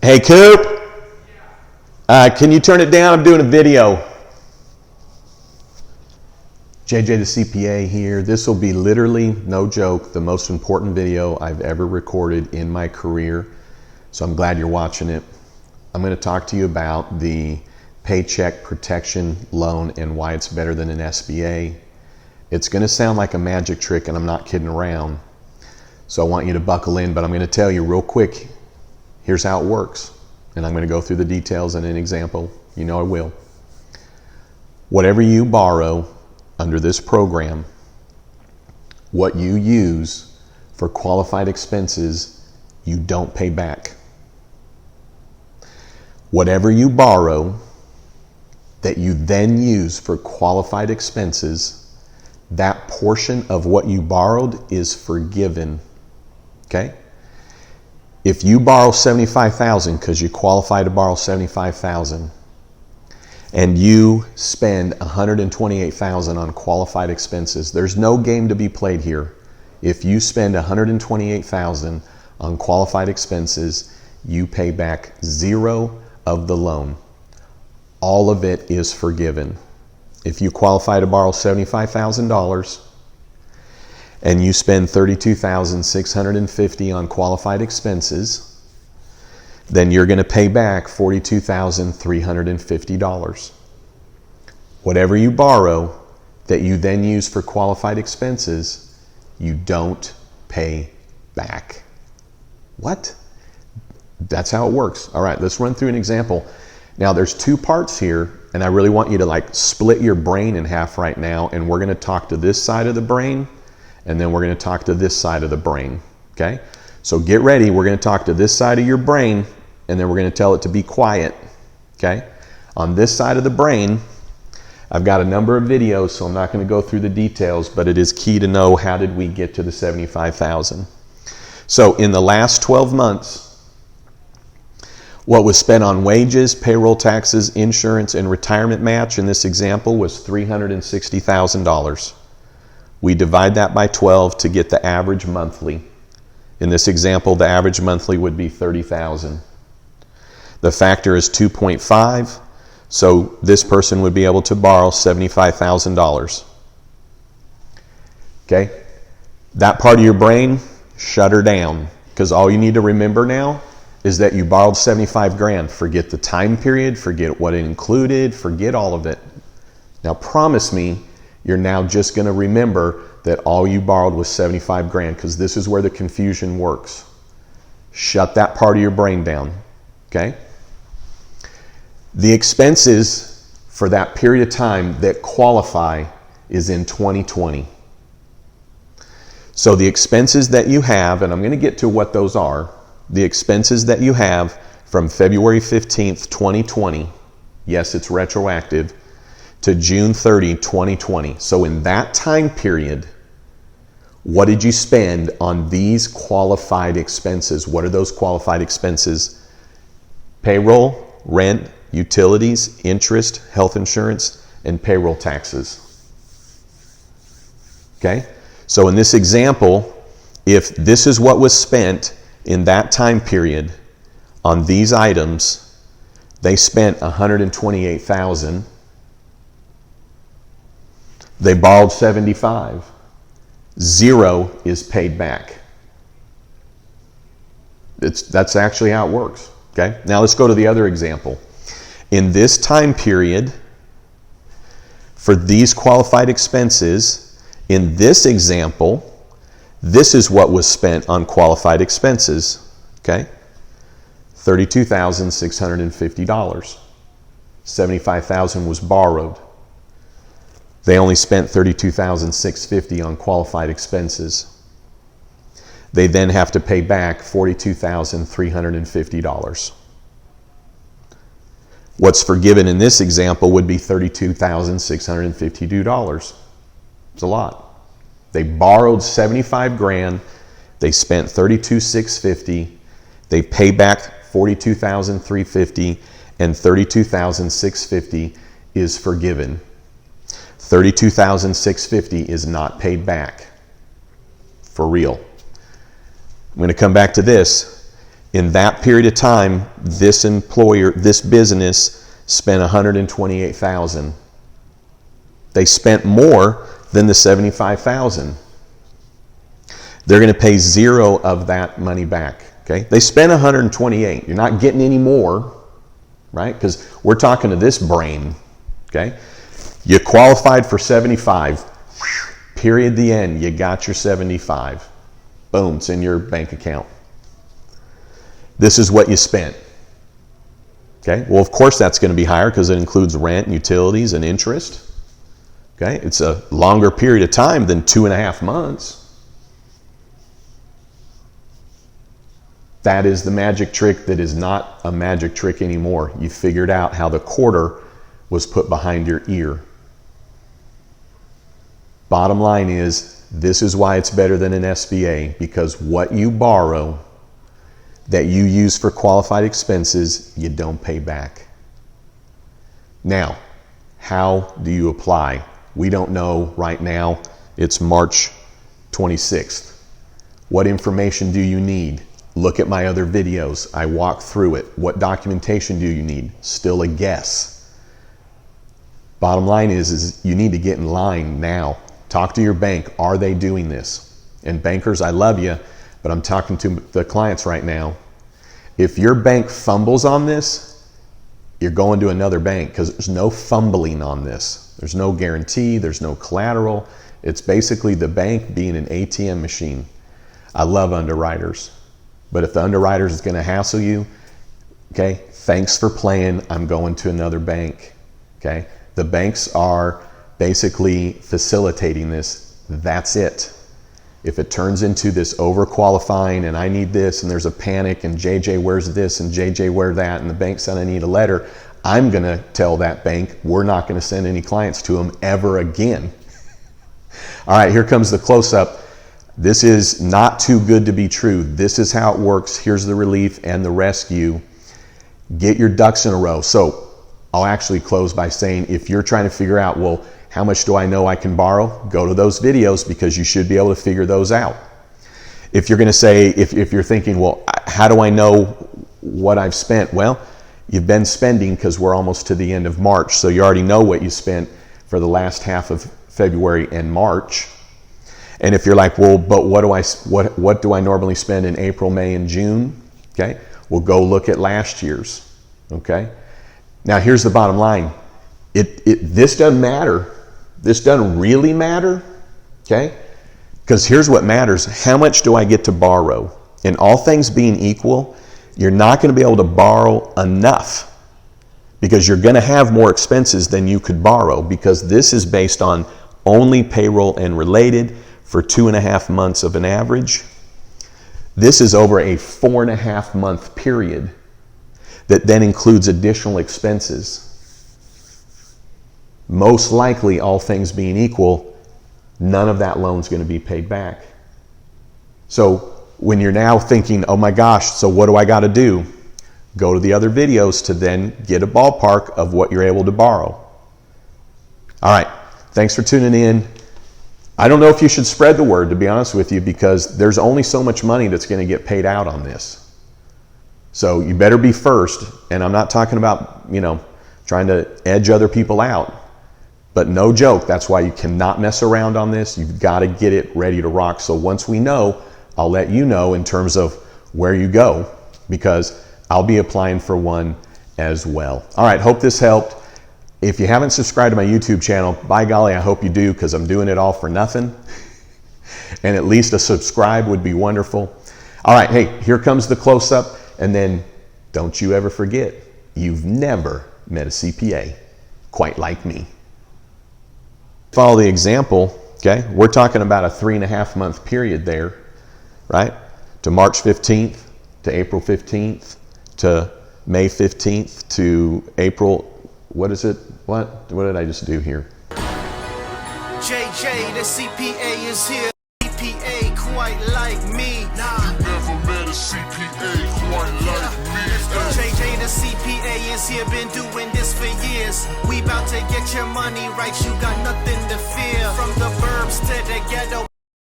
Hey, Coop. Can you turn it down? I'm doing a video. JJ the CPA here. This will be literally, no joke, the most important video I've ever recorded in my career. So I'm glad you're watching it. I'm going to talk to you about the Paycheck Protection Loan and why it's better than an SBA. It's going to sound like a magic trick, and I'm not kidding around. So I want you to buckle in, but I'm going to tell you real quick, here's how it works. And I'm going to go through the details in an example. You know I will. Whatever you borrow under this program, what you use for qualified expenses, you don't pay back. Whatever you borrow that you then use for qualified expenses, that portion of what you borrowed is forgiven. Okay? If you borrow $75,000 because you qualify to borrow $75,000 and you spend $128,000 on qualified expenses, there's no game to be played here. If you spend $128,000 on qualified expenses, you pay back zero of the loan. All of it is forgiven. If you qualify to borrow $75,000 and you spend $32,650 on qualified expenses, then you're going to pay back $42,350. Whatever you borrow that you then use for qualified expenses, you don't pay back. What? That's how it works. All right, let's run through an example. Now there's two parts here, and I really want you to split your brain in half right now, and we're going to talk to this side of the brain, and then we're going to talk to this side of the brain. Okay? So get ready. We're going to talk to this side of your brain, and then we're going to tell it to be quiet. Okay? On this side of the brain, I've got a number of videos, so I'm not going to go through the details, but it is key to know how did we get to the $75,000. So in the last 12 months, what was spent on wages, payroll taxes, insurance, and retirement match in this example was $360,000. We divide that by 12 to get the average monthly. In this example, the average monthly would be $30,000. The factor is 2.5, so this person would be able to borrow $75,000. Okay? That part of your brain, shut her down, because all you need to remember now is that you borrowed $75,000. Forget the time period, forget what it included, forget all of it. Now promise me you're now just going to remember that all you borrowed was $75,000, because this is where the confusion works. Shut that part of your brain down. Okay? The expenses for that period of time that qualify is in 2020. So the expenses that you have, and I'm going to get to what those are, the expenses that you have from February 15th, 2020, yes, it's retroactive, to June 30, 2020. So in that time period, what did you spend on these qualified expenses? What are those qualified expenses? Payroll, rent, utilities, interest, health insurance, and payroll taxes. Okay? So in this example, if this is what was spent in that time period on these items, they spent $128,000. They borrowed $75,000. Zero is paid back. That's actually how it works. Okay? Now let's go to the other example. In this time period, for these qualified expenses, in this example, this is what was spent on qualified expenses. Okay? $32,650. $75,000 was borrowed. They only spent $32,650 on qualified expenses. They then have to pay back $42,350. What's forgiven in this example would be $32,652. It's a lot. They borrowed $75,000. They spent $32,650. They pay back $42,350, and $32,650 is forgiven. $32,650 is not paid back. For real. I'm going to come back to this. In that period of time, this employer, this business spent $128,000. They spent more than the $75,000. They're going to pay 0 of that money back. Okay, they spent $128,000. You're not getting any more, right? Because we're talking to this brain. Okay, you qualified for $75,000. Period. The end. You got your $75,000. Boom, it's in your bank account. This is what you spent. Okay, well, of course that's going to be higher because it includes rent, and utilities, and interest. Okay, it's a longer period of time than 2.5 months. That is the magic trick that is not a magic trick anymore. You figured out how the quarter was put behind your ear. Bottom line is, this is why it's better than an SBA, because what you borrow that you use for qualified expenses, you don't pay back. Now, how do you apply? We don't know right now. It's March 26th. What information do you need? Look at my other videos. I walk through it. What documentation do you need? Still a guess. Bottom line is you need to get in line now. Talk to your bank. Are they doing this? And bankers, I love you, but I'm talking to the clients right now. If your bank fumbles on this, you're going to another bank, because there's no fumbling on this. There's no guarantee. There's no collateral. It's basically the bank being an ATM machine. I love underwriters, but if the underwriter is going to hassle you, okay, thanks for playing. I'm going to another bank. Okay, the banks are basically facilitating this. That's it. If it turns into this overqualifying and I need this and there's a panic and JJ where's this and JJ where that and the bank said I need a letter, I'm going to tell that bank we're not going to send any clients to them ever again. All right, here comes the close-up. This is not too good to be true. This is how it works. Here's the relief and the rescue. Get your ducks in a row. So I'll actually close by saying, if you're trying to figure out, well, how much do I know I can borrow? Go to those videos, because you should be able to figure those out. If you're going to say, if you're thinking, well, how do I know what I've spent? Well, you've been spending, because we're almost to the end of March. So you already know what you spent for the last half of February and March. And if you're like, well, but what do I normally spend in April, May, and June? Okay, well, go look at last year's. Okay, now here's the bottom line. This doesn't matter. This doesn't really matter. Okay, because here's what matters. How much do I get to borrow? And all things being equal, you're not going to be able to borrow enough, because you're going to have more expenses than you could borrow, because this is based on only payroll and related for 2.5 months of an average. This is over a 4.5 month period that then includes additional expenses. Most likely, all things being equal, none of that loan's going to be paid back. So when you're now thinking, oh my gosh, so what do I got to do? Go to the other videos to then get a ballpark of what you're able to borrow. All right, thanks for tuning in. I don't know if you should spread the word, to be honest with you, because there's only so much money that's going to get paid out on this. So you better be first. And I'm not talking about, trying to edge other people out. But no joke, that's why you cannot mess around on this. You've got to get it ready to rock. So once we know, I'll let you know in terms of where you go, because I'll be applying for one as well. All right, hope this helped. If you haven't subscribed to my YouTube channel, by golly, I hope you do, because I'm doing it all for nothing. And at least a subscribe would be wonderful. All right, hey, here comes the close-up. And then don't you ever forget, you've never met a CPA quite like me. Follow the example, okay? We're talking about a 3.5 month period there, right? To March 15th, to April 15th, to May 15th, to April, what is it? What did I just do here? JJ, the CPA is here. CPA quite like me. Nah. You never met a CPA quite like me. JJ, the CPA is here. Been doing this for years. We about to get your money right. You got nothing to fear. From the burbs to the ghetto.